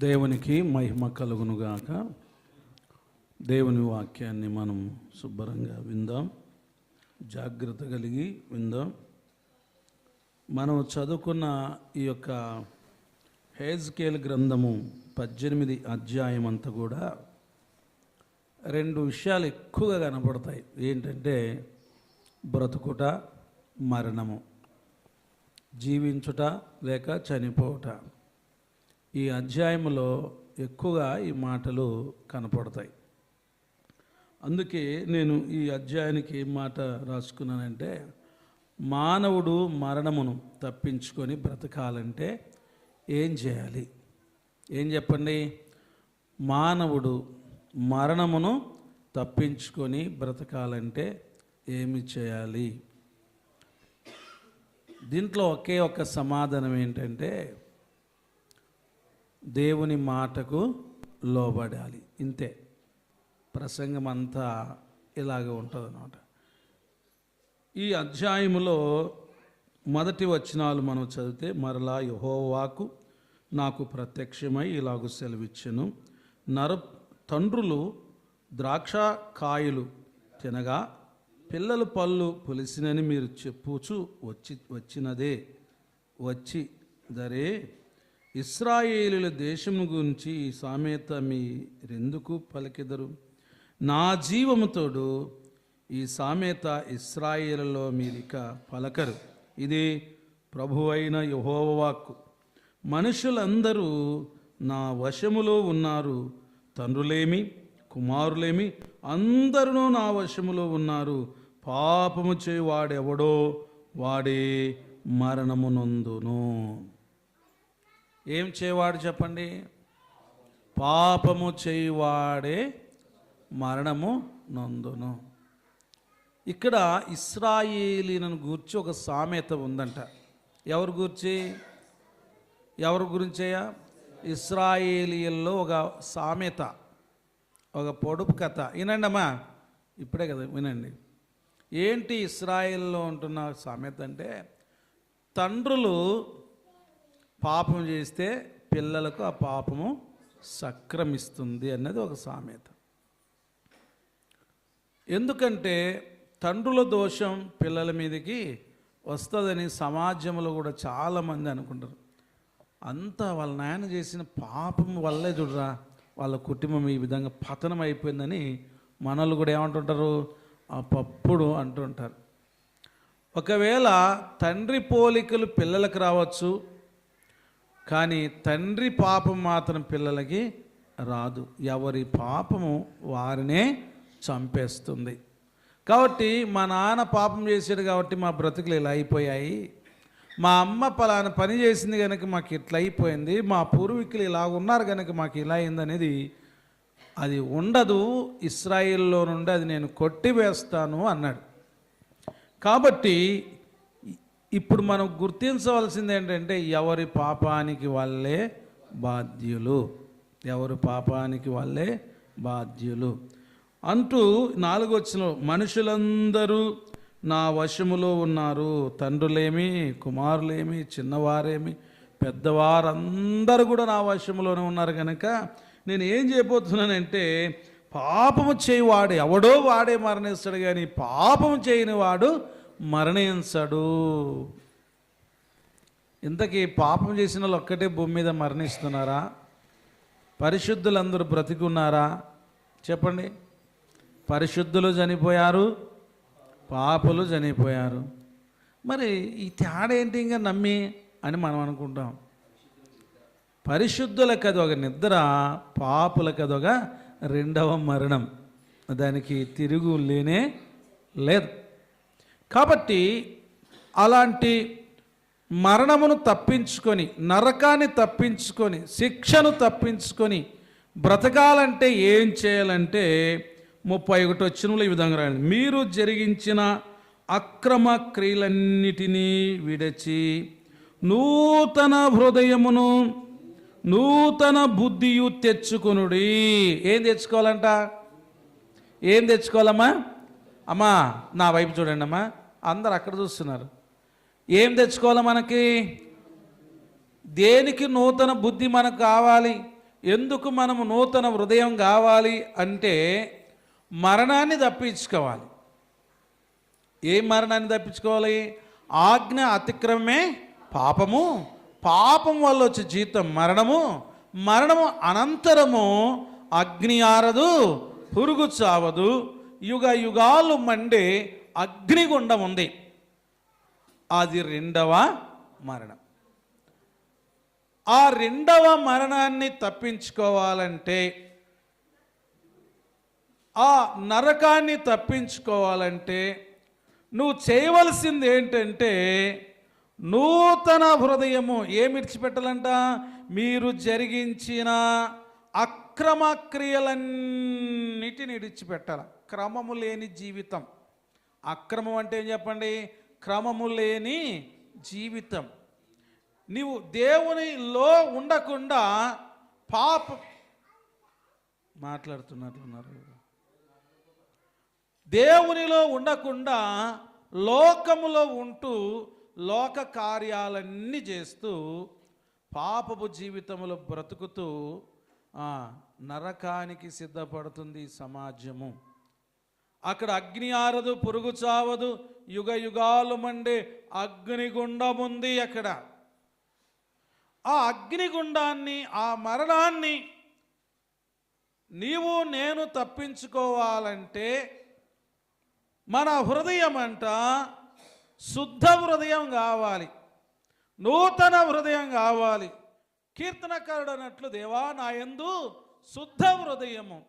దేవునికి మహిమ కలుగునుగాక. దేవుని వాక్యాన్ని మనం శుభ్రంగా విందాం, జాగ్రత్త కలిగి విందాం. మనం చదువుకున్న ఈ యొక్క హెజ్కేల్ గ్రంథము 18 అధ్యాయం అంతా కూడా రెండు విషయాలు ఎక్కువగా కనపడతాయి. ఏంటంటే బ్రతుకుట, మరణము, జీవించుట లేక చనిపోవుట. ఈ అధ్యాయంలో ఎక్కువగా ఈ మాటలు కనపడతాయి. అందుకే నేను ఈ అధ్యాయానికి ఏం మాట రాసుకున్నానంటే, మానవుడు మరణమును తప్పించుకొని బ్రతకాలంటే ఏం చేయాలి? ఏం చెప్పండి? మానవుడు మరణమును తప్పించుకొని బ్రతకాలంటే ఏమి చేయాలి? దీంట్లో ఒకే ఒక్క సమాధానం ఏంటంటే, దేవుని మాటకు లోబడాలి. ఇంతే. ప్రసంగం అంతా ఇలాగే ఉంటుంది అన్నమాట. ఈ అధ్యాయములో మొదటి వచనాలు మనం చదివితే, మరలా యెహోవాకు నాకు ప్రత్యక్షమై ఇలాగు సెలవిచ్చెను, తండ్రులు ద్రాక్ష కాయలు తినగా పిల్లలు పళ్ళు పులిసినని మీరు చెప్పుచు వచ్చి దరే ఇశ్రాయేలీల దేశము గురించి ఈ సామెత మీరెందుకు పలికెదరు? నా జీవముతోడు ఈ సామెత ఇశ్రాయేలులో మీరిక పలకరు. ఇది ప్రభువైన యెహోవా వాక్కు. మనుషులందరూ నా వశములో ఉన్నారు, తండ్రులేమి కుమారులేమి అందరూ నా వశములో ఉన్నారు. పాపము చేయువాడెవడో వాడే మరణము నొందును. ఏం చేయవాడు చెప్పండి? పాపము చేయువాడే మరణము నొందును. ఇక్కడ ఇశ్రాయేలీలను గూర్చి ఒక సామెత ఉందంట. ఎవరి గురించయ్యా? ఇశ్రాయేలీల్లో ఒక సామెత, ఒక పొడుపు కథ. వినండి అమ్మా, ఇప్పుడే కదా, వినండి. ఏంటి ఇశ్రాయేల్లో ఉంటున్న సామెత అంటే, తండ్రులు పాపం చేస్తే పిల్లలకు ఆ పాపము సక్రమిస్తుంది అన్నది ఒక సామెత. ఎందుకంటే తండ్రుల దోషం పిల్లల మీదకి వస్తుందని సమాజంలో కూడా చాలామంది అనుకుంటారు. అంతా వాళ్ళ నాయన చేసిన పాపం వల్లే చూడరా వాళ్ళ కుటుంబం ఈ విధంగా పతనం అయిపోయిందని మనలు కూడా ఏమంటుంటారు? ఆ పప్పుడు అంటుంటారు. ఒకవేళ తండ్రి పోలికలు పిల్లలకు రావచ్చు, కానీ తండ్రి పాపం మాత్రం పిల్లలకి రాదు. ఎవరి పాపము వారినే చంపేస్తుంది. కాబట్టి మా నాన్న పాపం చేశాడు కాబట్టి మా బ్రతుకులు ఇలా అయిపోయాయి, మా అమ్మ పలానా పని చేసింది కనుక మాకు ఇట్లా అయిపోయింది, మా పూర్వీకులు ఇలా ఉన్నారు కనుక మాకు ఇలా అయిందనేది అది ఉండదు. ఇశ్రాయేల్లో నుండి అది నేను కొట్టివేస్తాను అన్నాడు. కాబట్టి ఇప్పుడు మనం గుర్తించవలసింది ఏంటంటే, ఎవరి పాపానికి వాళ్ళే బాధ్యులు, ఎవరి పాపానికి వాళ్ళే బాధ్యులు అంటూ 4వ వచనం, మనుషులందరూ నా వశములో ఉన్నారు, తండ్రులేమి కుమారులేమి చిన్నవారేమి పెద్దవారందరూ కూడా నా వశములోనే ఉన్నారు కనుక నేను ఏం చేయబోతున్నానంటే, పాపము చేయవాడు ఎవడో వాడే మరణిస్తాడు, కానీ పాపము చేయని వాడు మరణించడు. ఇంతకీ పాపం చేసిన వాళ్ళు ఒక్కటే భూమి మీద మరణిస్తున్నారా? పరిశుద్ధులందరూ బ్రతికున్నారా? చెప్పండి. పరిశుద్ధులు చనిపోయారు, పాపులు చనిపోయారు. మరి ఈ తేడా ఏంటి ఇంకా నమ్మి అని మనం అనుకుంటాం. పరిశుద్ధులకు అది ఒక నిద్ర, పాపులకు అది ఒక రెండవ మరణం. దానికి తిరుగు లేనే లేదు. కాబట్టి అలాంటి మరణమును తప్పించుకొని, నరకాన్ని తప్పించుకొని, శిక్షను తప్పించుకొని బ్రతకాలంటే ఏం చేయాలంటే 31 వచనంలో ఈ విధంగా రాయాలి, మీరు జరిగించిన అక్రమ క్రియలన్నిటినీ విడచి నూతన హృదయమును నూతన బుద్ధియు తెచ్చుకొనుడి. ఏం తెచ్చుకోవాలంట? ఏం తెచ్చుకోవాలమ్మా? అమ్మా నా వైపు చూడండి అమ్మా, అందరు అక్కడ చూస్తున్నారు. ఏం తెచ్చుకోవాలి మనకి? దేనికి నూతన బుద్ధి మనకు కావాలి? ఎందుకు మనము నూతన హృదయం కావాలి అంటే మరణాన్ని తప్పించుకోవాలి. ఏ మరణాన్ని తప్పించుకోవాలి? ఆజ్ఞ అతిక్రమమే పాపము, పాపం వల్ల వచ్చే జీతం మరణము, మరణము అనంతరము అగ్ని ఆరదు, పురుగు చావదు, యుగ యుగాలు మండే అగ్నిగుండం ఉంది. అది రెండవ మరణం. ఆ రెండవ మరణాన్ని తప్పించుకోవాలంటే, ఆ నరకాన్ని తప్పించుకోవాలంటే నువ్వు చేయవలసింది ఏంటంటే నూతన హృదయము. ఏమి విడిచిపెట్టాలంట? మీరు జరిగించిన అక్రమ క్రియలన్నిటిని విడిచిపెట్టాలి. క్రమము లేని జీవితం. అక్రమం అంటే ఏం చెప్పండి? క్రమము లేని జీవితం. నీవు దేవునిలో ఉండకుండా మాట్లాడుతున్నట్లున్నారు. దేవునిలో ఉండకుండా లోకములో ఉంటూ లోక కార్యాలన్నీ చేస్తూ పాపపు జీవితములో బ్రతుకుతూ నరకానికి సిద్ధపడుతుంది సమాజము. అక్కడ అగ్ని ఆరదు, పురుగు చావదు, యుగ యుగాలు మండే అగ్నిగుండముంది. అక్కడ ఆ అగ్నిగుండాన్ని, ఆ మరణాన్ని నీవు నేను తప్పించుకోవాలంటే మన హృదయం అంట శుద్ధ హృదయం కావాలి, నూతన హృదయం కావాలి. కీర్తనకారుడు అన్నట్లు, దేవా నా యందు శుద్ధ హృదయము,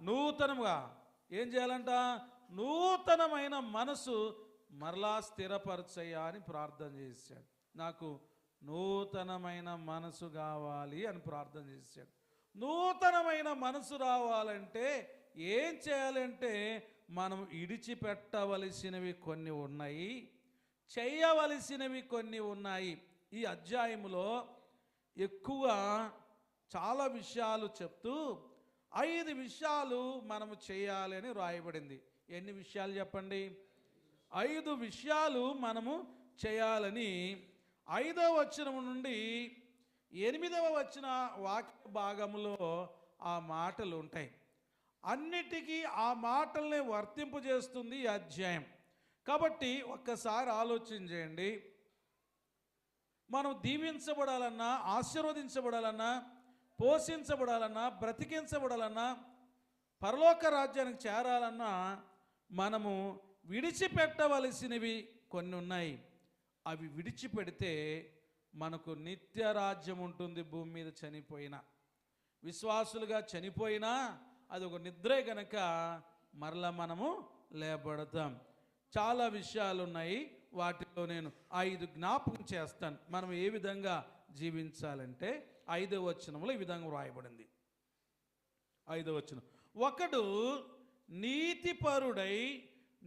నూతనముగా ఏం చేయాలంట? నూతనమైన మనసు మరలా స్థిరపరచయ్యా అని ప్రార్థన చేశాడు. నాకు నూతనమైన మనసు కావాలి అని ప్రార్థన చేశాడు. నూతనమైన మనసు రావాలంటే ఏం చేయాలంటే మనం ఇడిచిపెట్టవలసినవి కొన్ని ఉన్నాయి, చేయవలసినవి కొన్ని ఉన్నాయి. ఈ అధ్యాయములో ఎక్కువ చాలా విషయాలు చెప్తూ 5 విషయాలు మనము చేయాలి అని రాయబడింది. ఎన్ని విషయాలు చెప్పండి? 5 విషయాలు మనము చేయాలని 5వ వచనం నుండి 8వ వచన వాక్య భాగములో ఆ మాటలు ఉంటాయి. అన్నిటికీ ఆ మాటల్ని వర్తింపజేస్తుంది ఈ అధ్యాయం. కాబట్టి ఒక్కసారి ఆలోచన చేయండి. మనం దీవించబడాలన్నా, ఆశీర్వదించబడాలన్నా, పోషించబడాలన్నా, బ్రతికించబడాలన్నా, పరలోక రాజ్యానికి చేరాలన్నా మనము విడిచిపెట్టవలసినవి కొన్ని ఉన్నాయి. అవి విడిచిపెడితే మనకు నిత్య రాజ్యం ఉంటుంది. భూమి మీద చనిపోయినా, విశ్వాసులుగా చనిపోయినా అది ఒక నిద్రే గనక మరలా మనము లేబడతాం. చాలా విషయాలు ఉన్నాయి. వాటిలో నేను 5 జ్ఞాపకం చేస్తాను. మనం ఏ విధంగా జీవించాలంటే 5వ వచనంలో ఈ విధంగా వ్రాయబడింది. 5వ వచనం, ఒకడు నీతిపరుడై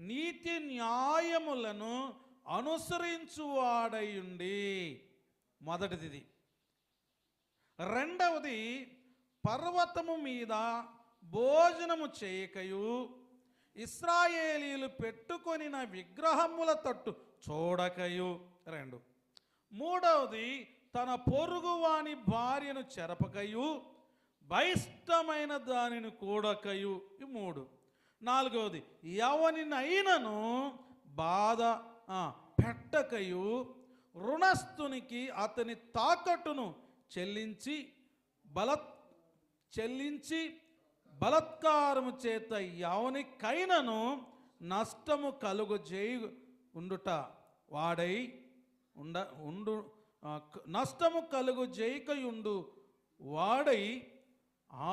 నీతి న్యాయములను అనుసరించువాడయుండి. మొదటిది. రెండవది, పర్వతము మీద భోజనము చేయకయు ఇశ్రాయేలీయులు పెట్టుకొనిన విగ్రహముల తట్టు చూడకయు. 2. మూడవది, తన పొరుగువాని భార్యను చెరపకయు బహిష్టమైన దానిని కూడకయు. 3. 4వది, ఎవనినైనను బాధ పెట్టకయు రుణస్థునికి అతని తాకట్టును చెల్లించి బలత్కారము చేత ఎవనికైనను నష్టము కలుగు చేయి ఉండుట వాడై ఉండు నష్టము కలుగు చేయకయుండు వాడై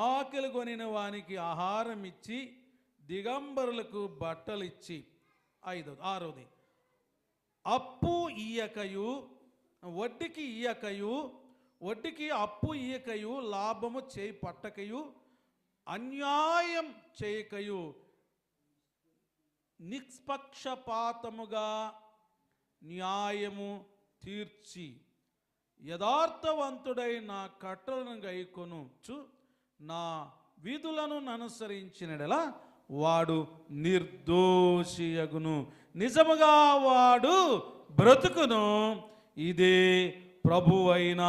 ఆకలి కొనిన వానికి ఆహారం ఇచ్చి దిగంబరులకు బట్టలు ఇచ్చి. 6వది, అప్పు ఇయ్యకయు వడ్డీకి అప్పు ఇయ్యకయు లాభము చేయి పట్టకయు అన్యాయం చేయకయు నిష్పక్షపాతముగా న్యాయము తీర్చి యథార్థవంతుడై నా కట్టలను గైకొనుచు నా విధులను అనుసరించినడలా వాడు నిర్దోషియగును, నిజముగా వాడు బ్రతుకును. ఇదే ప్రభువైన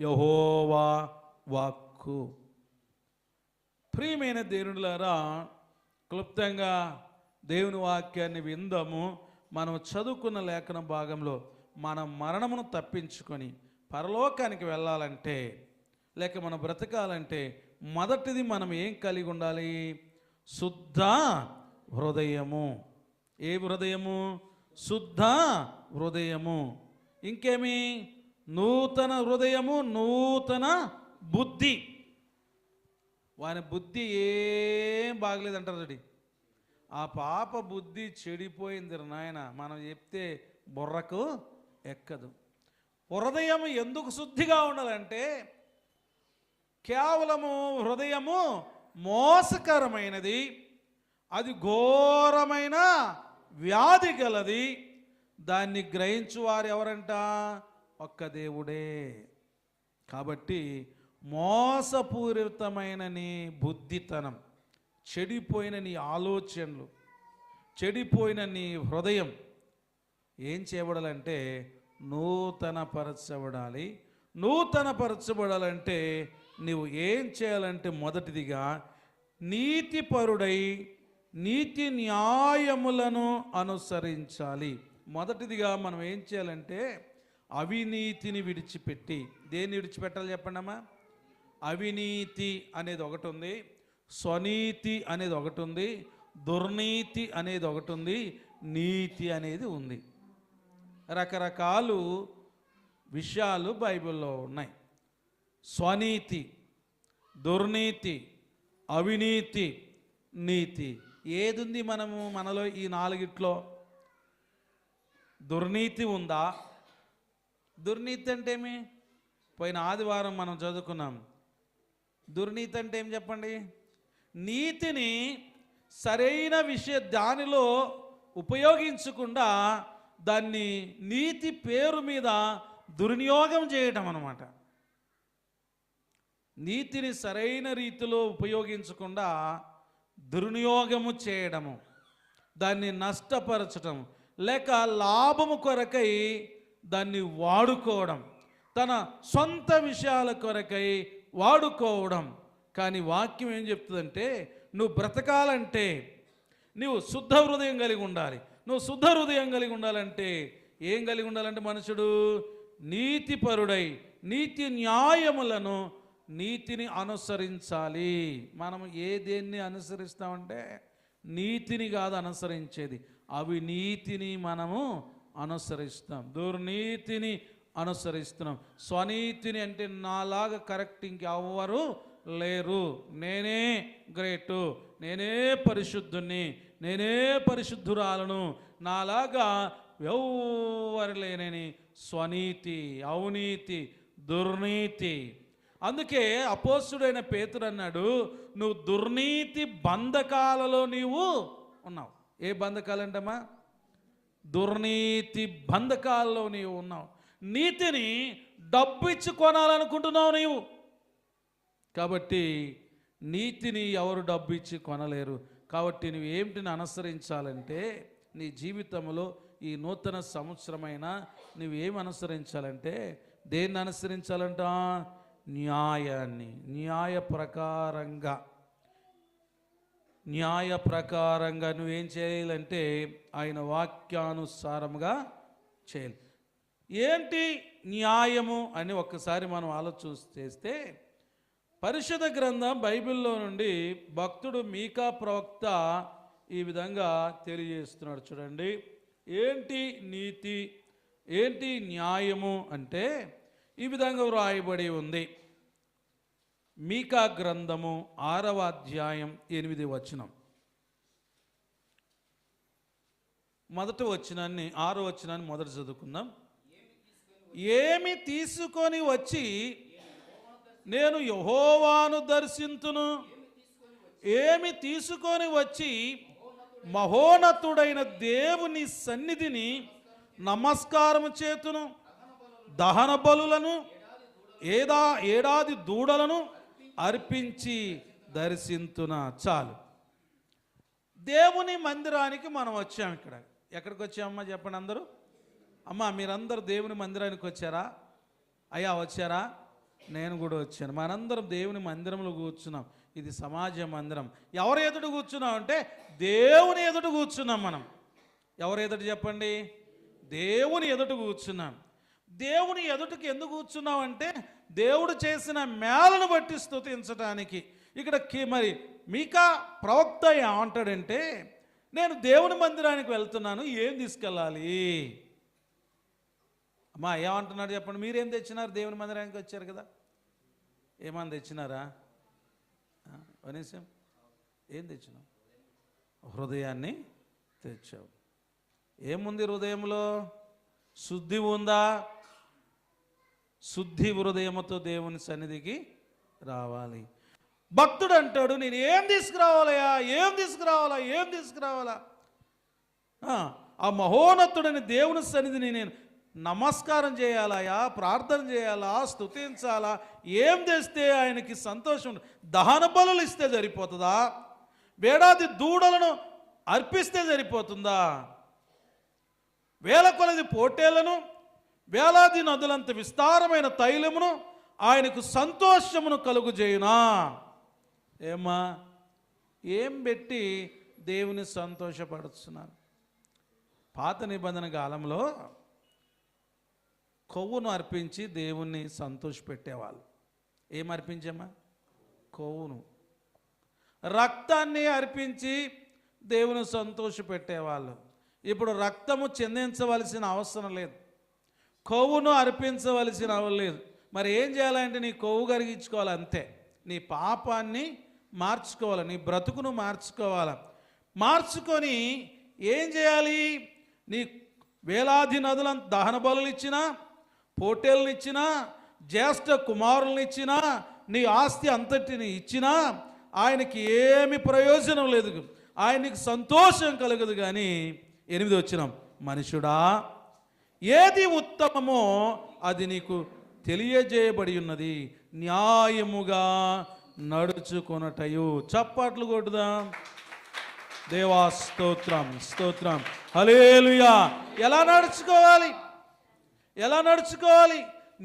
యెహోవా వాక్కు. ప్రియమైన దేవునులారా, క్లుప్తంగా దేవుని వాక్యాన్ని విందాము. మనం చదువుకున్న లేఖన భాగంలో మనం మరణమును తప్పించుకొని పరలోకానికి వెళ్ళాలంటే, లేక మనం బ్రతకాలంటే మొదటిది మనం ఏం కలిగి ఉండాలి? శుద్ధ హృదయము. ఏ హృదయము? శుద్ధ హృదయము. ఇంకేమి? నూతన హృదయము, నూతన బుద్ధి. వాని బుద్ధి ఏం బాగలేదంటారు రెడీ. ఆ పాప బుద్ధి చెడిపోయింది నాయన, మనం చెప్తే బుర్రకు ఎక్కదు. హృదయం ఎందుకు శుద్ధిగా ఉండాలంటే, కేవలము హృదయము మోసకరమైనది, అది ఘోరమైన వ్యాధి గలది. దాన్ని గ్రహించువారు ఎవరంట? ఒక్క దేవుడే. కాబట్టి మోసపూరితమైన నీ బుద్ధితనం, చెడిపోయిన నీ ఆలోచనలు, చెడిపోయిన నీ హృదయం ఏం చేయబడాలంటే నూతనపరచబడాలి. నూతనపరచబడాలంటే నువ్వు ఏం చేయాలంటే మొదటిదిగా నీతిపరుడై నీతి న్యాయములను అనుసరించాలి. మొదటిదిగా మనం ఏం చేయాలంటే అవినీతిని విడిచిపెట్టి, దేన్ని విడిచిపెట్టాలి చెప్పండి అమ్మా? అవినీతి అనేది ఒకటి ఉంది, స్వనీతి అనేది ఒకటి ఉంది, దుర్నీతి అనేది ఒకటి ఉంది, నీతి అనేది ఉంది. రకరకాలు విషయాలు బైబిల్లో ఉన్నాయి. స్వనీతి, దుర్నీతి, అవినీతి, నీతి. ఏది ఉంది మనలో ఈ నాలుగిట్లో? దుర్నీతి ఉందా? దుర్నీతి అంటే ఏమి? పోయిన ఆదివారం మనం చదువుకున్నాం. దుర్నీతి అంటే ఏం చెప్పండి? నీతిని సరైన దానిలో ఉపయోగించకుండా దాన్ని నీతి పేరు మీద దుర్వినియోగం చేయటం అన్నమాట. నీతిని సరైన రీతిలో ఉపయోగించకుండా దుర్వినియోగము చేయడము, దాన్ని నష్టపరచటం, లేక లాభము కొరకై దాన్ని వాడుకోవడం, తన సొంత విషయాల కొరకై వాడుకోవడం. కానీ వాక్యం ఏం చెప్తుందంటే, నువ్వు బ్రతకాలంటే నువ్వు శుద్ధ హృదయం కలిగి ఉండాలి. నువ్వు శుద్ధ హృదయం కలిగి ఉండాలంటే ఏం కలిగి ఉండాలంటే మనుషుడు నీతిపరుడై నీతి న్యాయములను, నీతిని అనుసరించాలి. మనం దేన్ని అనుసరిస్తామంటే నీతిని కాదు అనుసరించేది, అవినీతిని మనము అనుసరిస్తాం, దుర్నీతిని అనుసరిస్తున్నాం. స్వనీతిని అంటే నాలాగా కరెక్ట్ ఇంకెవ్వరు లేరు, నేనే గ్రేటు, నేనే పరిశుద్ధుని, నేనే పరిశుద్ధురాలను, నాలాగా ఎవ్వరు లేనని స్వనీతి, అవినీతి, దుర్నీతి. అందుకే అపోస్తుడైన పేతురు అన్నాడు, నువ్వు దుర్నీతి బంధకాలలో నీవు ఉన్నావు. ఏ బంధకాలంటమ్మా? దుర్నీతి బంధకాలలో నీవు ఉన్నావు. నీతిని డబ్బు ఇచ్చి కొనాలనుకుంటున్నావు నీవు. కాబట్టి నీతిని ఎవరు డబ్బు ఇచ్చి కొనలేరు. కాబట్టి నువ్వు ఏమిటిని అనుసరించాలంటే నీ జీవితంలో ఈ నూతన సంవత్సరమైన నువ్వు ఏమి అనుసరించాలంటే, దేన్ని అనుసరించాలంట? న్యాయాన్ని. న్యాయ ప్రకారంగా నువ్వేం చేయాలంటే ఆయన వాక్యానుసారంగా చేయాలి. ఏంటి న్యాయము అని ఒక్కసారి మనం ఆలోచిస్తే, పరిశుద్ధ గ్రంథం బైబిల్లో నుండి భక్తుడు మీకా ప్రవక్త ఈ విధంగా తెలియజేస్తున్నాడు. చూడండి, ఏంటి నీతి, ఏంటి న్యాయము అంటే ఈ విధంగా వ్రాయబడి ఉంది. మీకా గ్రంథము 6వ అధ్యాయం 8వ వచనం. మొదటి వచనాన్ని 6వ వచనాన్ని మొదట చదువుకుందాం. ఏమి తీసుకొని వచ్చి నేను యెహోవాను దర్శింతును, ఏమి తీసుకొని వచ్చి మహోన్నతుడైన దేవుని సన్నిధిని నమస్కారము చేతును, దహన బలులను, ఏడాది దూడలను అర్పించి దర్శింతునా. చాలు. దేవుని మందిరానికి మనం వచ్చాం. ఎక్కడికి వచ్చామమ్మా చెప్పండి అందరూ. అమ్మా మీరందరూ దేవుని మందిరానికి వచ్చారా? అయ్యా వచ్చారా? నేను కూడా వచ్చాను. మనందరం దేవుని మందిరంలో కూర్చున్నాం. ఇది సమాజ మందిరం. ఎవరు ఎదుట కూర్చున్నాం అంటే దేవుని ఎదుట కూర్చున్నాం. మనం ఎవరు ఎదుట చెప్పండి? దేవుని ఎదుట కూర్చున్నాం. దేవుని ఎదుటకి ఎందుకు కూర్చున్నాం అంటే దేవుడు చేసిన మేలను బట్టి స్తుతించడానికి. ఇక్కడ మరి మీకా ప్రవక్త ఏమంటాడంటే, నేను దేవుని మందిరానికి వెళ్తున్నాను, ఏం తీసుకెళ్ళాలి? అమ్మా ఏమంటున్నాడు చెప్పండి. మీరేం తెచ్చినారు? దేవుని మందిరానికి వచ్చారు కదా, ఏమని తెచ్చినారా? కనీసం ఏం తెచ్చినావు? హృదయాన్ని తెచ్చావు. ఏముంది హృదయంలో? శుద్ధి ఉందా? శుద్ధి హృదయముతో దేవుని సన్నిధికి రావాలి. భక్తుడు అంటాడు, నేను ఏం తీసుకురావాలయా, ఏం తీసుకురావాలా, ఏం తీసుకురావాలా? ఆ మహోన్నతుడని దేవుని సన్నిధిని నేను నమస్కారం చేయాలయా, ప్రార్థన చేయాలా, స్తుతించాలా? ఏం చేస్తే ఆయనకి సంతోషం? దహన బలులు ఇస్తే సరిపోతుందా? వేడాది దూడలను అర్పిస్తే సరిపోతుందా? వేల కొలది పోటేళ్లను, వేలాది నదులంత విస్తారమైన తైలమును ఆయనకు సంతోషమును కలుగుజేయునా? ఏమా ఏం పెట్టి దేవుని సంతోషపడుతున్నారు? పాత నిబంధన కాలంలో కొవ్వును అర్పించి దేవుణ్ణి సంతోషపెట్టేవాళ్ళు. ఏం అర్పించమ్మా? కొవ్వును. రక్తాన్ని అర్పించి దేవుని సంతోషపెట్టేవాళ్ళు. ఇప్పుడు రక్తము చెందించవలసిన అవసరం లేదు, కొవ్వును అర్పించవలసిన అవసరం లేదు. మరి ఏం చేయాలంటే నీ కొవ్వు కరిగించుకోవాలి అంతే. నీ పాపాన్ని మార్చుకోవాలి, నీ బ్రతుకును మార్చుకోవాలి. మార్చుకొని ఏం చేయాలి? నీ వేలాది నదులను దహన బలులు ఇచ్చినా, పోటేళ్ళని ఇచ్చినా, జ్యేష్ఠ కుమారులను ఇచ్చినా, నీ ఆస్తి అంతటిని ఇచ్చినా ఆయనకి ఏమి ప్రయోజనం లేదు, ఆయనకి సంతోషం కలగదు. కానీ 8 వచ్చినాం, మనుషుడా ఏది ఉత్తమమో అది నీకు తెలియజేయబడి ఉన్నది, న్యాయముగా నడుచుకొనటయు. చప్పట్లు కొట్టుదాం. దేవా స్తోత్రం, స్తోత్రం, హల్లెలూయా. ఎలా నడుచుకోవాలి? ఎలా నడుచుకోవాలి?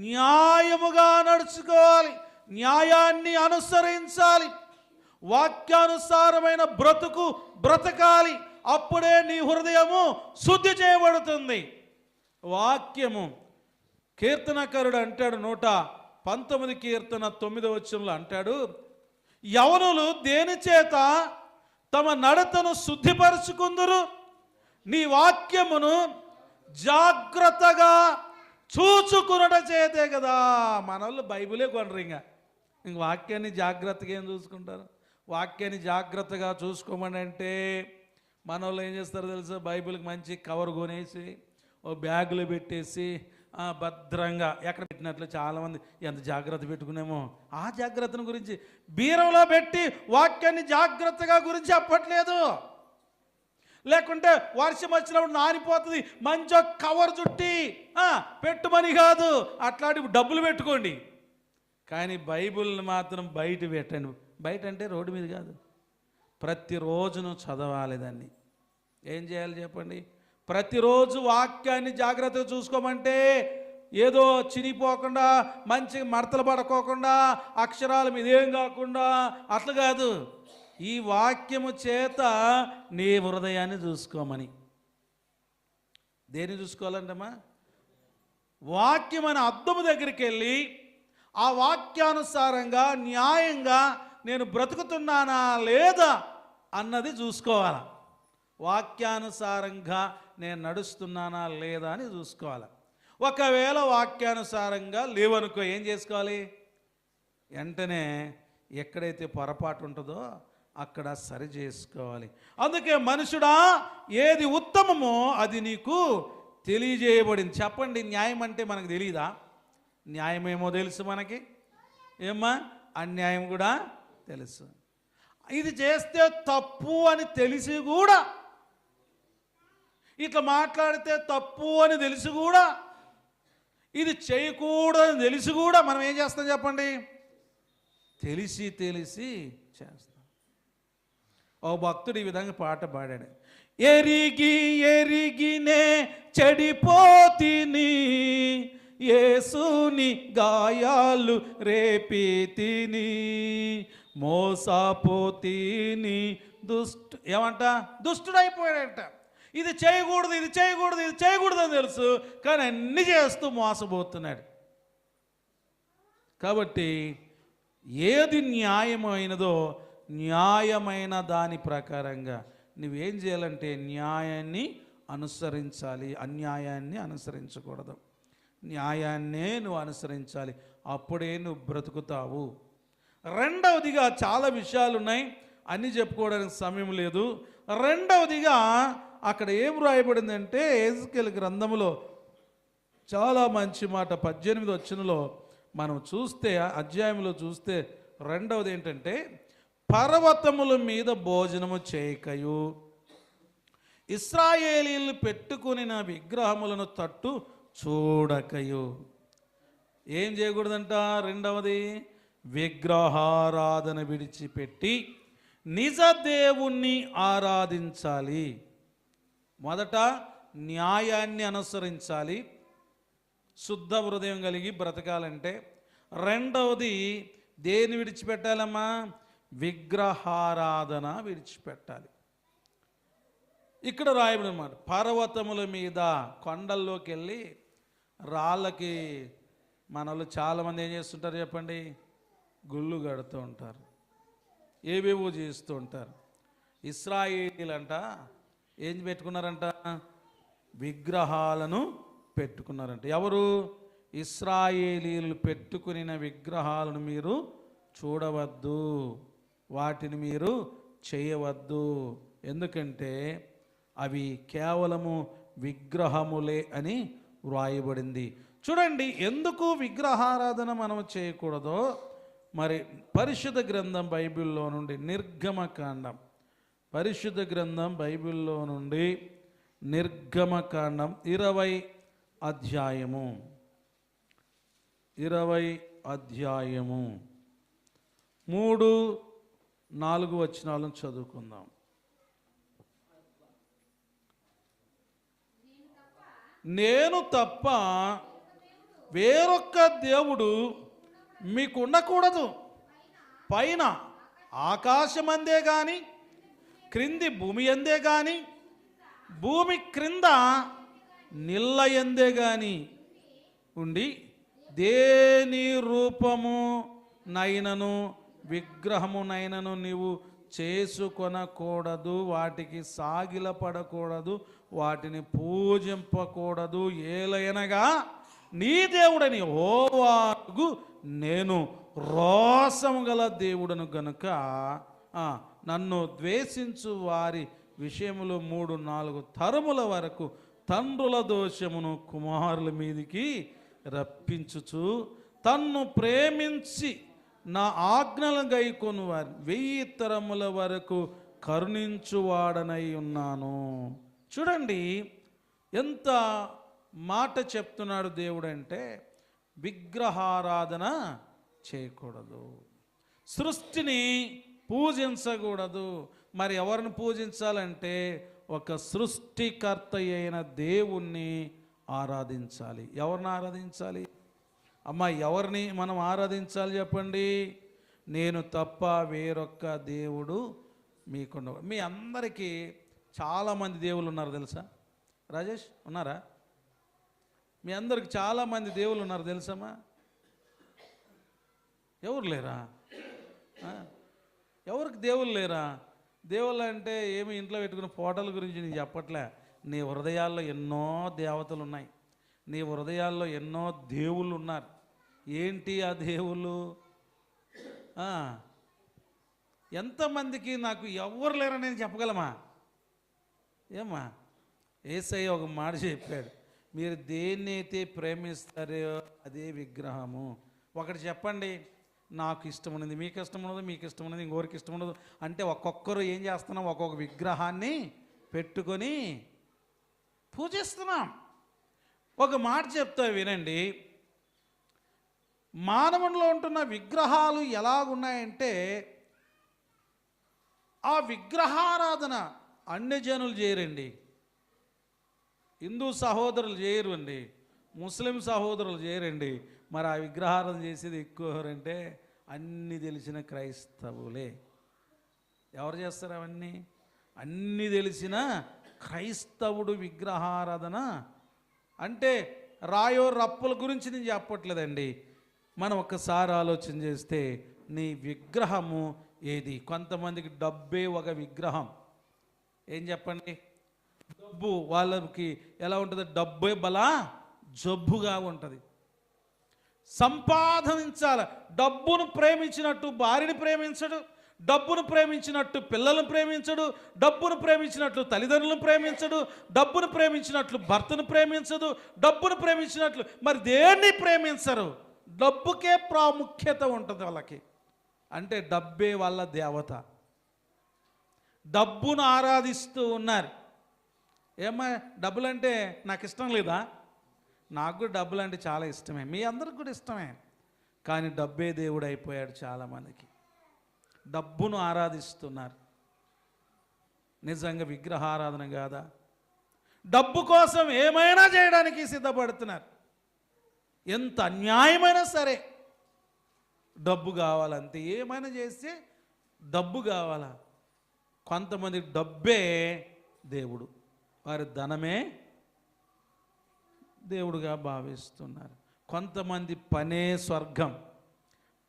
న్యాయముగా నడుచుకోవాలి, న్యాయాన్ని అనుసరించాలి, వాక్యానుసారమైన బ్రతుకు బ్రతకాలి. అప్పుడే నీ హృదయము శుద్ధి చేయబడుతుంది. వాక్యము. కీర్తనకారుడు అంటాడు, 119 కీర్తన 9వ వచనంలో అంటాడు, యవనులు దేని చేత తమ నడతను శుద్ధిపరుచుకుందురు? నీ వాక్యమును జాగ్రత్తగా చూచుకునట చేతే కదా. మనోళ్ళు బైబిలే కొనరు. ఇంక వాక్యాన్ని జాగ్రత్తగా ఏం చూసుకుంటారు? వాక్యాన్ని జాగ్రత్తగా చూసుకోమని అంటే మనోళ్ళు ఏం చేస్తారో తెలుసా? బైబిల్కి మంచి కవర్ కొనేసి ఓ బ్యాగులో పెట్టేసి భద్రంగా ఎక్కడ పెట్టినట్లు చాలామంది ఎంత జాగ్రత్త పెట్టుకునేమో ఆ జాగ్రత్తను గురించి బీరంలో పెట్టి వాక్యాన్ని జాగ్రత్తగా గురించి చెప్పట్లేదు. లేకుంటే వర్షం వచ్చినప్పుడు నానిపోతుంది, మంచి కవర్ చుట్టి పెట్టుమని కాదు, అట్లాంటి డబ్బులు పెట్టుకోండి. కానీ బైబిల్ని మాత్రం బయట పెట్టండి. బయట అంటే రోడ్డు మీద కాదు, ప్రతిరోజును చదవాలి. దాన్ని ఏం చేయాలి చెప్పండి? ప్రతిరోజు వాక్యాన్ని జాగ్రత్తగా చూసుకోమంటే ఏదో చినిపోకుండా, మంచి మడతలు పడుకోకుండా, అక్షరాల మీద ఏం కాకుండా అట్లా కాదు. ఈ వాక్యము చేత నీ హృదయాన్ని చూసుకోమని. దేన్ని చూసుకోవాలంటమ్మా? వాక్యం అనే అద్దము దగ్గరికి వెళ్ళి ఆ వాక్యానుసారంగా న్యాయంగా నేను బ్రతుకుతున్నానా లేదా అన్నది చూసుకోవాలి. వాక్యానుసారంగా నేను నడుస్తున్నానా లేదా అని చూసుకోవాలి. ఒకవేళ వాక్యానుసారంగా లేవనుకో ఏం చేసుకోవాలి? వెంటనే ఎక్కడైతే పొరపాటు ఉంటుందో అక్కడ సరి చేసుకోవాలి. అందుకే మనుషుడా ఏది ఉత్తమమో అది నీకు తెలియజేయబడింది. చెప్పండి, న్యాయం అంటే మనకు తెలియదా? న్యాయమేమో తెలుసు మనకి, ఏమ్మా అన్యాయం కూడా తెలుసు. ఇది చేస్తే తప్పు అని తెలిసి కూడా, ఇట్లా మాట్లాడితే తప్పు అని తెలిసి కూడా, ఇది చేయకూడదని తెలిసి కూడా మనం ఏం చేస్తాం చెప్పండి? తెలిసి చేస్తాం. ఓ భక్తుడు ఈ విధంగా పాట పాడాడు, ఎరిగినే చెడిపోతిని, యేసుని గాయాలు రేపి తిని మోసపోతీని ఏమంట దుష్టుడైపోయాడంట. ఇది చేయకూడదు, ఇది చేయకూడదు, ఇది చేయకూడదు అని తెలుసు, కానీ అన్ని చేస్తూ మోసపోతున్నాడు. కాబట్టి ఏది న్యాయమైనదో న్యాయమైన దాని ప్రకారంగా నువ్వేం చేయాలంటే న్యాయాన్ని అనుసరించాలి, అన్యాయాన్ని అనుసరించకూడదు. న్యాయాన్నే నువ్వు అనుసరించాలి, అప్పుడే నువ్వు బ్రతుకుతావు. రెండవదిగా చాలా విషయాలు ఉన్నాయి, అన్నీ చెప్పుకోవడానికి సమయం లేదు. రెండవదిగా అక్కడ ఏం రాయబడిందంటే ఎహెజ్కేలు గ్రంథంలో చాలా మంచి మాట 18వ వచనంలో మనం చూస్తే, అధ్యాయంలో చూస్తే రెండవది ఏంటంటే పర్వతముల మీద భోజనము చేయకయు ఇశ్రాయేలీలు పెట్టుకుని నా విగ్రహములను తట్టు చూడకయు. ఏం చేయకూడదంట? రెండవది విగ్రహారాధన విడిచిపెట్టి నిజ దేవుణ్ణి ఆరాధించాలి. మొదట న్యాయాన్ని అనుసరించాలి, శుద్ధ హృదయం కలిగి బ్రతకాలంటే. రెండవది దేన్ని విడిచిపెట్టాలమ్మా? విగ్రహారాధన విడిచిపెట్టాలి. ఇక్కడ రాయబడి అన్నమాట, పర్వతముల మీద కొండల్లోకి వెళ్ళి రాళ్ళకి మనలో చాలామంది ఏం చేస్తుంటారు చెప్పండి? గుళ్ళు కడుతూ ఉంటారు, ఏవేవో చేస్తూ ఉంటారు. ఇశ్రాయేలీలంట ఏం పెట్టుకున్నారంట? విగ్రహాలను పెట్టుకున్నారంట. ఎవరు? ఇశ్రాయేలీలు పెట్టుకున్న విగ్రహాలను మీరు చూడవద్దు, వాటిని మీరు చేయవద్దు, ఎందుకంటే అవి కేవలము విగ్రహములే అని వ్రాయబడింది. చూడండి, ఎందుకు విగ్రహారాధన మనం చేయకూడదో మరి పరిశుద్ధ గ్రంథం బైబిల్లో నుండి నిర్గమకాండం, పరిశుద్ధ గ్రంథం బైబిల్లో నుండి నిర్గమకాండం 20 అధ్యాయము 3-4 వచనాలను చదువుకుందాం. నేను తప్ప వేరొక్క దేవుడు మీకు ఉండకూడదు. పైన ఆకాశమందే గాని క్రింది భూమి ఎందే గాని భూమి క్రింద నిల్ల ఎందే గాని ఉండి దేని రూపము నైనను విగ్రహము నైనను నీవు చేసుకొనకూడదు, వాటికి సాగిలపడకూడదు, వాటిని పూజింపకూడదు. ఏలయనగా నీ దేవుడని యెహోవాకు నేను రోషము గల దేవుడను గనుక నన్ను ద్వేషించు వారి విషయములో 3-4 తరముల వరకు తండ్రుల దోషమును కుమారుల మీదికి రప్పించుచు తన్ను ప్రేమించి నా ఆజ్ఞలను గైకొను వారి 1000 తరముల వరకు కరుణించువాడనై ఉన్నాను. చూడండి ఎంత మాట చెప్తున్నాడు దేవుడు అంటే, విగ్రహారాధన చేయకూడదు, సృష్టిని పూజించకూడదు. మరి ఎవరిని పూజించాలంటే ఒక సృష్టికర్త అయిన దేవుణ్ణి ఆరాధించాలి. ఎవరిని ఆరాధించాలి అమ్మా? ఎవరిని మనం ఆరాధించాలి చెప్పండి? నేను తప్ప వేరొక్క దేవుడు మీకుండ. మీ అందరికీ చాలామంది దేవుళ్ళు ఉన్నారు తెలుసా? రాజేష్ ఉన్నారా? మీ అందరికి చాలామంది దేవుళ్ళు ఉన్నారు తెలుసమ్మా? ఎవరు లేరా? ఎవరికి దేవుళ్ళు లేరా? దేవుళ్ళు అంటే ఏమి ఇంట్లో పెట్టుకున్న ఫోటోల గురించి నేను చెప్పట్లే. నీ హృదయాల్లో ఎన్నో దేవతలు ఉన్నాయి, నీ హృదయాల్లో ఎన్నో దేవుళ్ళు ఉన్నారు. ఏంటి ఆ దేవుళ్ళు? ఎంతమందికి నాకు ఎవరు లేరని నేను చెప్పగలమా? ఏమ్మా? యేసయ్య ఒక మాట చెప్పాడు, మీరు దేన్నైతే ప్రేమిస్తారో అదే విగ్రహము. ఒకటి చెప్పండి, నాకు ఇష్టం ఉన్నది మీకు ఇష్టం ఉండదు, మీకు ఇష్టం ఉన్నది ఇంకోరికి ఇష్టం ఉండదు అంటే ఒక్కొక్కరు ఏం చేస్తున్నాం? ఒక్కొక్క విగ్రహాన్ని పెట్టుకొని పూజిస్తున్నాం. ఒక మాట చెప్తా వినండి, మానవునిలో ఉంటున్న విగ్రహాలు ఎలాగున్నాయంటే, ఆ విగ్రహారాధన అన్యజనులు చేయరండి, హిందూ సహోదరులు చేయరు అండి, ముస్లిం సహోదరులు చేయరండి. మరి ఆ విగ్రహారాధన చేసేది ఎక్కువరంటే అన్నీ తెలిసిన క్రైస్తవులే. ఎవరు చేస్తారు అవన్నీ? అన్నీ తెలిసిన క్రైస్తవుడు విగ్రహారాధన అంటే రాయో రప్పుల గురించి నేను చెప్పట్లేదండి. మనం ఒక్కసారి ఆలోచన చేస్తే నీ విగ్రహము ఏది? కొంతమందికి డబ్బే ఒక విగ్రహం. ఏం చెప్పండి? డబ్బు వాళ్ళకి ఎలా ఉంటుంది? డబ్బే బలా జబ్బుగా ఉంటుంది. సంపాదించాల. డబ్బును ప్రేమించినట్టు భార్యని ప్రేమించడు, డబ్బును ప్రేమించినట్టు పిల్లలను ప్రేమించడు, డబ్బును ప్రేమించినట్లు తల్లిదండ్రులను ప్రేమించడు, డబ్బును ప్రేమించినట్లు భర్తను ప్రేమించదు, డబ్బును ప్రేమించినట్లు మరి దేన్ని ప్రేమించరు. డబ్బుకే ప్రాముఖ్యత ఉంటుంది వాళ్ళకి. అంటే డబ్బే వాళ్ళ దేవత. డబ్బును ఆరాధిస్తూ ఉన్నారు. ఏమ్మా డబ్బులంటే నాకు ఇష్టం లేదా? నాకు కూడా డబ్బులు అంటే చాలా ఇష్టమే, మీ అందరికి కూడా ఇష్టమే. కానీ డబ్బే దేవుడు అయిపోయాడు చాలామందికి. డబ్బును ఆరాధిస్తున్నారు. నిజంగా విగ్రహారాధన కాదా? డబ్బు కోసం ఏమైనా చేయడానికి సిద్ధపడుతున్నారు. ఎంత అన్యాయమైనా సరే డబ్బు కావాలంతే. ఏమైనా చేస్తే డబ్బు కావాలా? కొంతమంది డబ్బే దేవుడు, వారి ధనమే దేవుడుగా భావిస్తున్నారు. కొంతమంది పనే స్వర్గం.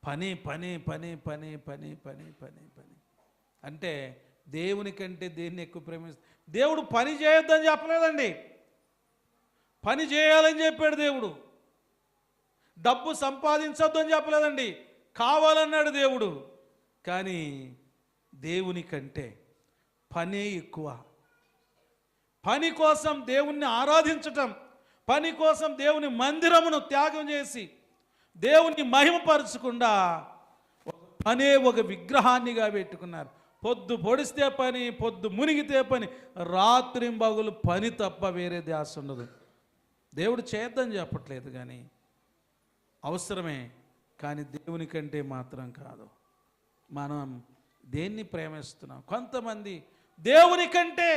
పని పని పని పని పని పని పని పని అంటే దేవుని కంటే దేన్ని ఎక్కువ ప్రేమిస్తారు? దేవుడు పని చేయొద్దని చెప్పలేదండి, పని చేయాలని చెప్పాడు దేవుడు. డబ్బు సంపాదించొద్దని చెప్పలేదండి, కావాలన్నాడు దేవుడు. కానీ దేవుని కంటే పనే ఎక్కువ. పని కోసం దేవుణ్ణి ఆరాధించటం, పని కోసం దేవుని మందిరమును త్యాగం చేసి దేవుని మహిమపరచకుండా పనే ఒక విగ్రహాన్నిగా పెట్టుకున్నారు. పొద్దు పొడిస్తే పని, పొద్దు మునిగితే పని, రాత్రింబగలు పని తప్ప వేరే ధ్యాస ఉండదు. దేవుడు చేద్దని చెప్పట్లేదు, కానీ అవసరమే. కానీ దేవుని కంటే మాత్రం కాదు. మనం దేన్ని ప్రేమిస్తున్నాం? కొంతమంది దేవుని కంటే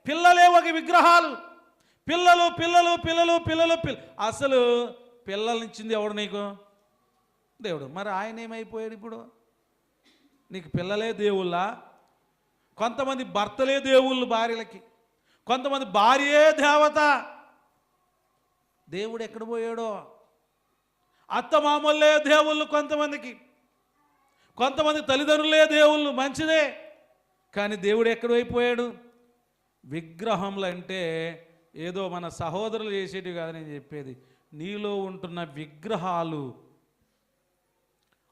పిల్లలే ఒక విగ్రహాలు. పిల్లలు పిల్లలు పిల్లలు పిల్లలు అసలు పిల్లల్నిచ్చింది ఎవడు నీకు? దేవుడు. మరి ఆయన ఏమైపోయాడు ఇప్పుడు? నీకు పిల్లలే దేవుళ్ళా? కొంతమంది భర్తలే దేవుళ్ళు భార్యలకి, కొంతమంది భార్యే దేవత. దేవుడు ఎక్కడ పోయాడో? అత్తమామలే దేవుళ్ళు కొంతమందికి, కొంతమంది తల్లిదండ్రులే దేవుళ్ళు. మంచిదే, కానీ దేవుడు ఎక్కడైపోయాడు? విగ్రహంలు అంటే ఏదో మన సహోదరులు చేసేటివి కాదు నేను చెప్పేది. నీలో ఉంటున్న విగ్రహాలు.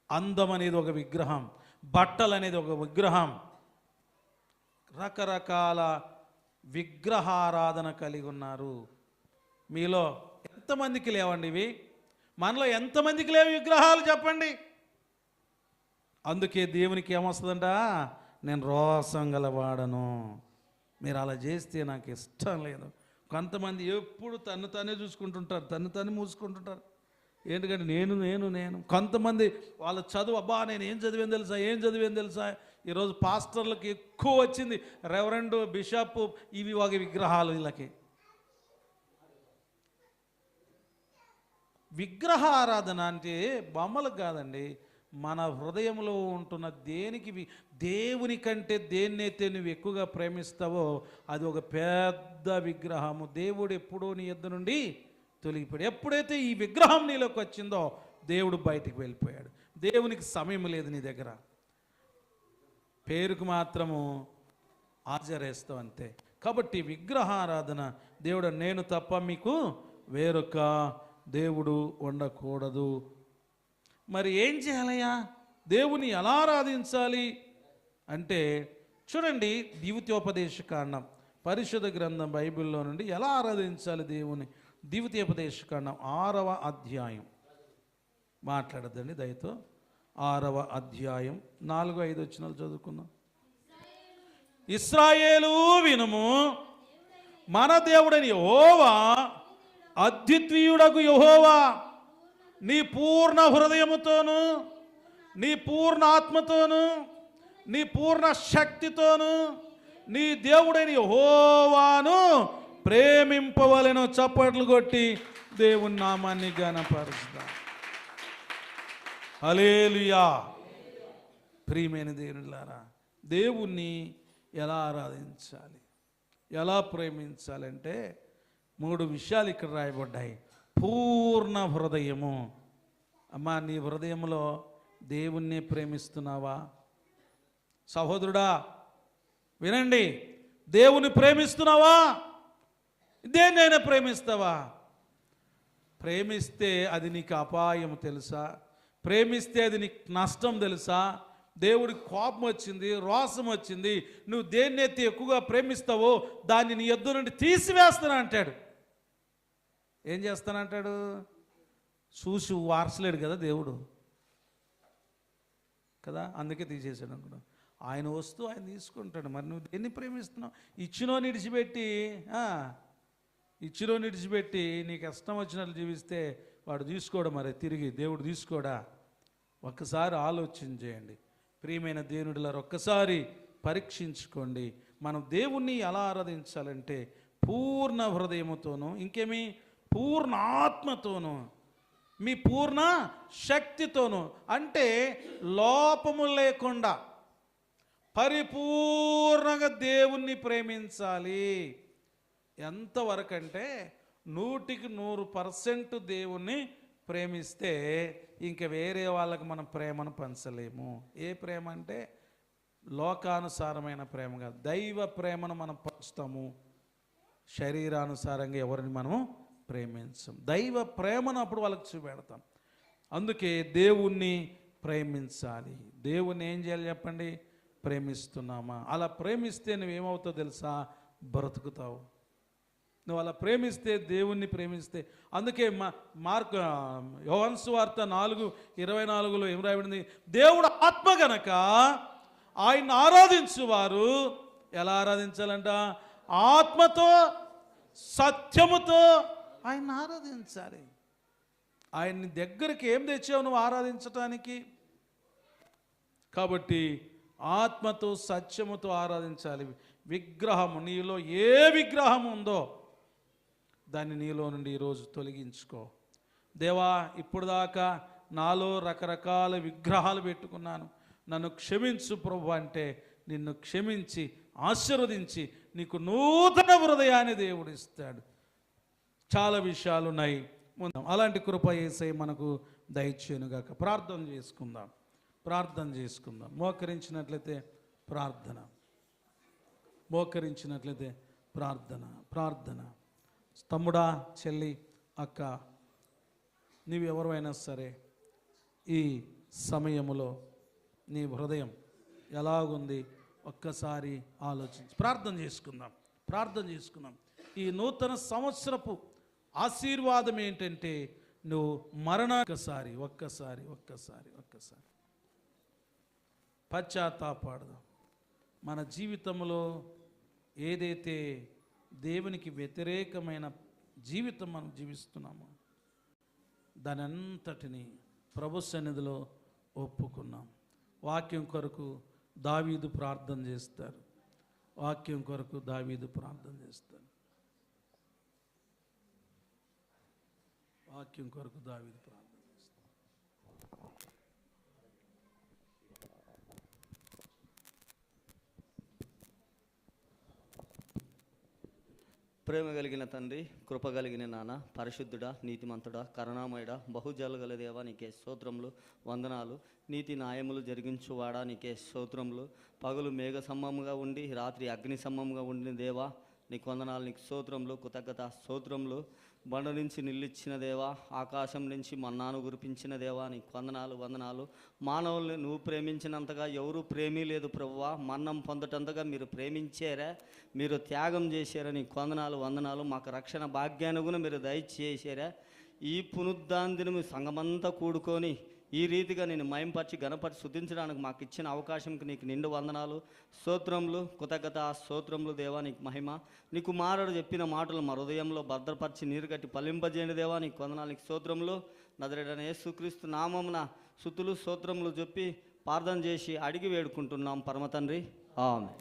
అందం అనేది ఒక విగ్రహం, బట్టలు అనేది ఒక విగ్రహం. రకరకాల విగ్రహారాధన కలిగి ఉన్నారు. మీలో ఎంతమందికి లేవండి ఇవి? మనలో ఎంతమందికి లేవు విగ్రహాలు చెప్పండి? అందుకే దేవునికి ఏమొస్తుందంట? నేను రోసం గలవాడను, మీరు అలా చేస్తే నాకు ఇష్టం లేదు. కొంతమంది ఎప్పుడు తను తానే చూసుకుంటుంటారు, తను తానే మూసుకుంటుంటారు. ఎందుకంటే నేను నేను నేను కొంతమంది వాళ్ళ చదువు, అబ్బా నేను ఏం చదివేం తెలుసా, ఏం చదివేం తెలుసా. ఈరోజు పాస్టర్లకు ఎక్కువ వచ్చింది రెవరెండ్, బిషప్, ఇవి ఒక విగ్రహాలు. వీళ్ళకి విగ్రహారాధన అంటే బొమ్మలకు కాదండి, మన హృదయంలో ఉంటున్న దేనికి, దేవుని కంటే దేన్నైతే నువ్వు ఎక్కువగా ప్రేమిస్తావో అది ఒక పెద్ద విగ్రహము. దేవుడు ఎప్పుడో నీ యొద్ద నుండి తొలగిపోయాడు. ఎప్పుడైతే ఈ విగ్రహం నీలోకి వచ్చిందో దేవుడు బయటికి వెళ్ళిపోయాడు. దేవునికి సమయం లేదు నీ దగ్గర, పేరుకు మాత్రము హాజరేస్తావు అంతే. కాబట్టి విగ్రహారాధన, దేవుడు నేను తప్ప మీకు వేరొక దేవుడు ఉండకూడదు. మరి ఏం చేయాలయ్యా? దేవుని ఎలా ఆరాధించాలి అంటే చూడండి, ద్వితీయోపదేశకాండం పరిశుద్ధ గ్రంథం బైబిల్లో నుండి ఎలా ఆరాధించాలి దేవుని. ద్వితీయోపదేశకాండం 6వ అధ్యాయం మాట్లాడద్దండి దయతో. 6వ అధ్యాయం 4-5 వచనాలు చదువుకుందాం. ఇశ్రాయేలు వినుము, మన దేవుడని యెహోవా అద్వితీయుడగు యెహోవా నీ పూర్ణ హృదయముతోను, నీ పూర్ణ ఆత్మతోను, నీ పూర్ణ శక్తితోను నీ దేవుడైన యెహోవాను ప్రేమింపవలెను. చప్పట్లు కొట్టి దేవుని నామాన్ని ఘనపరుస్తాం. హల్లెలూయా. ప్రియమైన దేవునిలారా, దేవుణ్ణి ఎలా ఆరాధించాలి, ఎలా ప్రేమించాలంటే 3 విషయాలు ఇక్కడ రాయబడ్డాయి. పూర్ణ హృదయము. అమ్మా, నీ హృదయంలో దేవుణ్ణి ప్రేమిస్తున్నావా? సహోదరుడా వినండి, దేవుని ప్రేమిస్తున్నావా? దేన్నైనా ప్రేమిస్తావా? ప్రేమిస్తే అది నీకు అపాయం తెలుసా? ప్రేమిస్తే అది నీకు నష్టం తెలుసా? దేవుడికి కోపం వచ్చింది, రోషం వచ్చింది, నువ్వు దేన్నైతే ఎక్కువగా ప్రేమిస్తావో దాన్ని నీ యొద్ద నుండి తీసివేస్తాను అంటాడు. ఏం చేస్తానంటాడు? చూసి వారసలేడు కదా దేవుడు కదా, అందుకే తీసేసాడు అనుకున్నా. ఆయన వస్తూ ఆయన తీసుకుంటాడు. మరి నువ్వు దేన్ని ప్రేమిస్తున్నావు? ఇచ్చినోని విడిచిపెట్టి నీకు ఇష్టం వచ్చినట్లు జీవిస్తే వాడు తీసుకోడు, మరి తిరిగి దేవుడు తీసుకోడా? ఒక్కసారి ఆలోచన చేయండి ప్రియమైన దేవునిలారా, ఒక్కసారి పరీక్షించుకోండి. మనం దేవుణ్ణి ఎలా ఆరాధించాలంటే పూర్ణ హృదయముతోనూ, ఇంకేమి పూర్ణ ఆత్మతోనూ, మీ పూర్ణ శక్తితోనూ, అంటే లోపము లేకుండా పరిపూర్ణంగా దేవుణ్ణి ప్రేమించాలి. ఎంతవరకు అంటే 100% దేవుణ్ణి ప్రేమిస్తే ఇంక వేరే వాళ్ళకి మనం ప్రేమను పంచలేము. ఏ ప్రేమ అంటే లోకానుసారమైన ప్రేమ కాదు, దైవ ప్రేమను మనం పంచుతాము. శరీరానుసారంగా ఎవరిని మనము ప్రేమించం. దైవ ప్రేమను అప్పుడు వాళ్ళకి చూపెడతాం. అందుకే దేవుణ్ణి ప్రేమించాలి. దేవుణ్ణి ఏం చేయాలి చెప్పండి? ప్రేమిస్తున్నామా? అలా ప్రేమిస్తే నువ్వేమవుతావు తెలుసా? బ్రతుకుతావు. నువ్వు అలా ప్రేమిస్తే, దేవుణ్ణి ప్రేమిస్తే. అందుకే యోహాను సువార్త 4:24 ఏం రాయబడింది? దేవుడు ఆత్మ గనక ఆయన ఆరాధించువారు ఎలా ఆరాధించాలంట? ఆత్మతో సత్యముతో ఆయన ఆరాధించాలి. ఆయన్ని దగ్గరికి ఏం తెచ్చావు నువ్వు ఆరాధించటానికి? కాబట్టి ఆత్మతో సత్యముతో ఆరాధించాలి. విగ్రహము, నీలో ఏ విగ్రహం ఉందో దాన్ని నీలో నుండి ఈరోజు తొలగించుకో. దేవా, ఇప్పుడు దాకా నాలో రకరకాల విగ్రహాలు పెట్టుకున్నాను, నన్ను క్షమించు ప్రభు అంటే నిన్ను క్షమించి ఆశీర్వదించి నీకు నూతన హృదయాన్ని దేవుడు ఇస్తాడు. చాలా విషయాలు ఉన్నాయి. అలాంటి కృప యేసయ్య మనకు దయచేయునుగాక. ప్రార్థన చేసుకుందాం. మోకరించినట్లయితే ప్రార్థన. తమ్ముడా, చెల్లి, అక్క, నీవెవరైనా సరే ఈ సమయములో నీ హృదయం ఎలాగుంది ఒక్కసారి ఆలోచించి ప్రార్థన చేసుకుందాం. ఈ నూతన సంవత్సరపు ఆశీర్వాదం ఏంటంటే నువ్వు ఒక్కసారి పశ్చాత్తాపడదాం. మన జీవితంలో ఏదైతే దేవునికి వ్యతిరేకమైన జీవితం మనం జీవిస్తున్నామో దాని అంతటిని ప్రభు సన్నిధిలో ఒప్పుకున్నాం. వాక్యం కొరకు దావీదు ప్రార్థన చేస్తారు. ప్రేమ కలిగిన తండ్రి, కృప కలిగిన నాన్న, పరిశుద్ధుడా, నీతిమంతుడా, కరుణామయుడా, బహుజాలు గల దేవా, నీకే స్తోత్రములు, వందనాలు. నీతి న్యాయములు జరిగించువాడా, నీకే స్తోత్రములు. పగలు మేఘ సమ్మముగా ఉండి రాత్రి అగ్ని సమ్మముగా ఉండిన దేవా, నీకు వందనాలు, నీకు స్తోత్రములు, కృతజ్ఞత స్తోత్రములు. బండ నుంచి నిల్లిచ్చిన దేవా, ఆకాశం నుంచి మన్నాను కురిపించిన దేవా, నీకు వందనాలు. మానవుల్ని నువ్వు ప్రేమించినంతగా ఎవరూ ప్రేమీ లేదు ప్రభువా. మన్నం పొందటంతగా మీరు ప్రేమించారా, మీరు త్యాగం చేశారా, నీకు వందనాలు. మాకు రక్షణ భాగ్యాన్ని కూడా మీరు దయచేశారా. ఈ పునరుద్ధాన సంఘమంతా కూడుకొని ఈ రీతిగా నేను మయంపరిచి గణపరిచి శుద్ధించడానికి మాకు ఇచ్చిన అవకాశంకి నీకు నిండు వందనాలు, స్తోత్రములు, కృతజ్ఞత స్తోత్రములు దేవా, నీకు మహిమ. నీ కుమారుడు చెప్పిన మాటలు మా హృదయంలో భద్రపరిచి నీరు కట్టి పలింపజేయండి దేవా, నీకు వందనాలు, నీకు స్తోత్రములు. నజరేయుడైన యేసుక్రీస్తు నామమున స్తుతులు స్తోత్రములు చెప్పి ప్రార్థన చేసి అడిగి వేడుకుంటున్నాం పరమ తండ్రి, ఆమేన్.